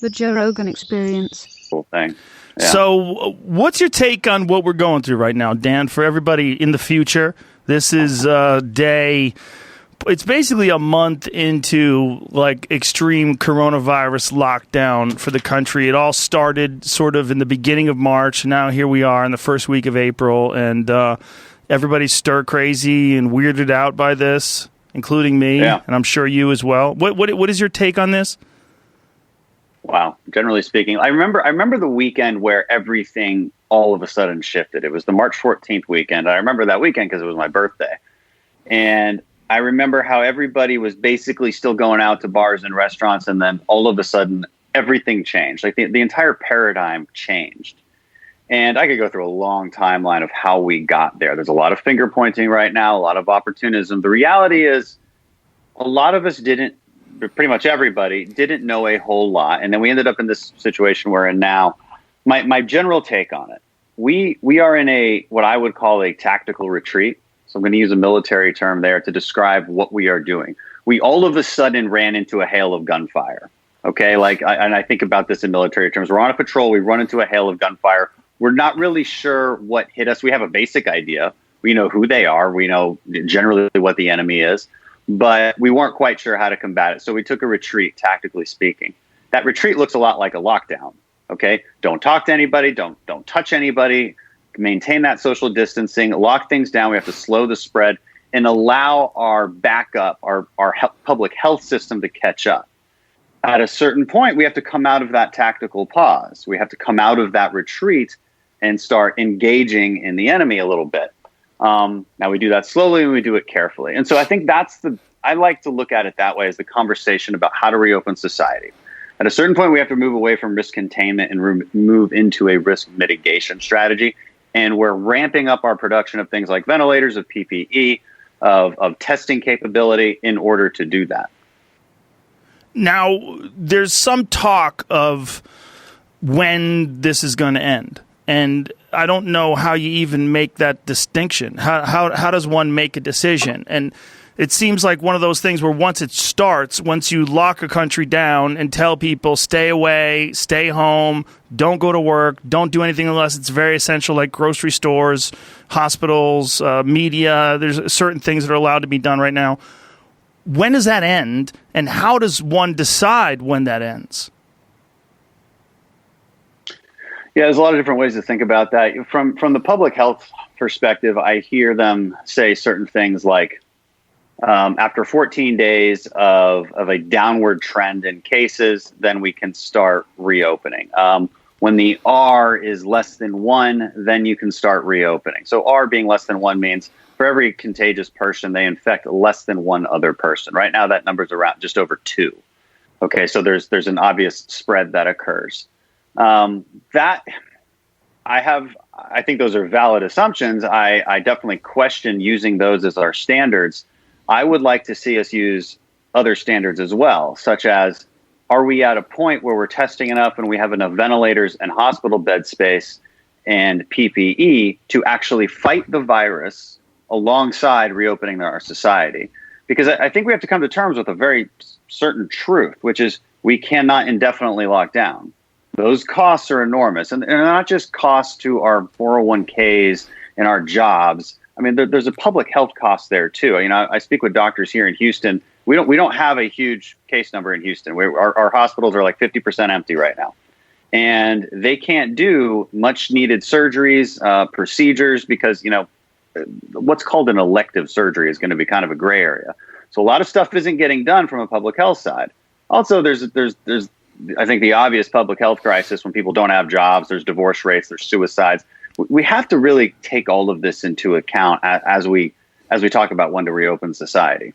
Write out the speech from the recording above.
The Joe Rogan Experience. Cool thing. Yeah. So what's your take on what we're going through right now, Dan, for everybody in the future? This is it's basically a month into like extreme coronavirus lockdown for the country. It all started sort of in the beginning of March. Now here we are in the first week of April, and everybody's stir crazy and weirded out by this, including me, and I'm sure you as well. What is your take on this? Wow. Generally speaking, I remember the weekend where everything all of a sudden shifted. It was the March 14th weekend. I remember that weekend because it was my birthday. And I remember how everybody was basically still going out to bars and restaurants. And then all of a sudden, everything changed. Like the entire paradigm changed. And I could go through a long timeline of how we got there. There's a lot of finger pointing right now, a lot of opportunism. The reality is a lot of us didn't. Pretty much everybody didn't know a whole lot. And then we ended up in this situation we're in now. My general take on it, we are in what I would call a tactical retreat. So I'm going to use a military term there to describe what we are doing. We all of a sudden ran into a hail of gunfire. Okay. And I think about this in military terms. We're on a patrol. We run into a hail of gunfire. We're not really sure what hit us. We have a basic idea. We know who they are. We know generally what the enemy is. But we weren't quite sure how to combat it. So we took a retreat, tactically speaking. That retreat looks a lot like a lockdown. Okay. Don't talk to anybody. Don't touch anybody. Maintain that social distancing, lock things down. We have to slow the spread and allow our backup, our public health system to catch up. At a certain point, we have to come out of that tactical pause. We have to come out of that retreat and start engaging in the enemy a little bit. Now we do that slowly and we do it carefully. And so I think I like to look at it that way as the conversation about how to reopen society. At a certain point, we have to move away from risk containment and move into a risk mitigation strategy. And we're ramping up our production of things like ventilators, of PPE, of testing capability in order to do that. Now, there's some talk of when this is going to end. And I don't know how you even make that distinction. How does one make a decision? And it seems like one of those things where once it starts, once you lock a country down and tell people stay away, stay home, don't go to work, don't do anything unless it's very essential, like grocery stores, hospitals, media, there's certain things that are allowed to be done right now. When does that end? And how does one decide when that ends? Yeah, there's a lot of different ways to think about that. From the public health perspective, I hear them say certain things like, after 14 days of a downward trend in cases, then we can start reopening. When the R is less than 1, then you can start reopening. So R being less than 1 means for every contagious person, they infect less than one other person. Right now, that number is around just over 2. Okay, so there's an obvious spread that occurs. I think those are valid assumptions. I definitely question using those as our standards. I would like to see us use other standards as well, such as, are we at a point where we're testing enough and we have enough ventilators and hospital bed space and PPE to actually fight the virus alongside reopening our society? Because I think we have to come to terms with a very certain truth, which is we cannot indefinitely lock down. Those costs are enormous, and they're not just costs to our 401ks and our jobs. I mean, there's a public health cost there too. You know, I speak with doctors here in Houston. We don't have a huge case number in Houston. Our hospitals are like 50% empty right now, and they can't do much needed surgeries, procedures, because what's called an elective surgery is going to be kind of a gray area. So a lot of stuff isn't getting done from a public health side. Also, there's I think the obvious public health crisis when people don't have jobs, there's divorce rates, there's suicides. We have to really take all of this into account as we talk about when to reopen society.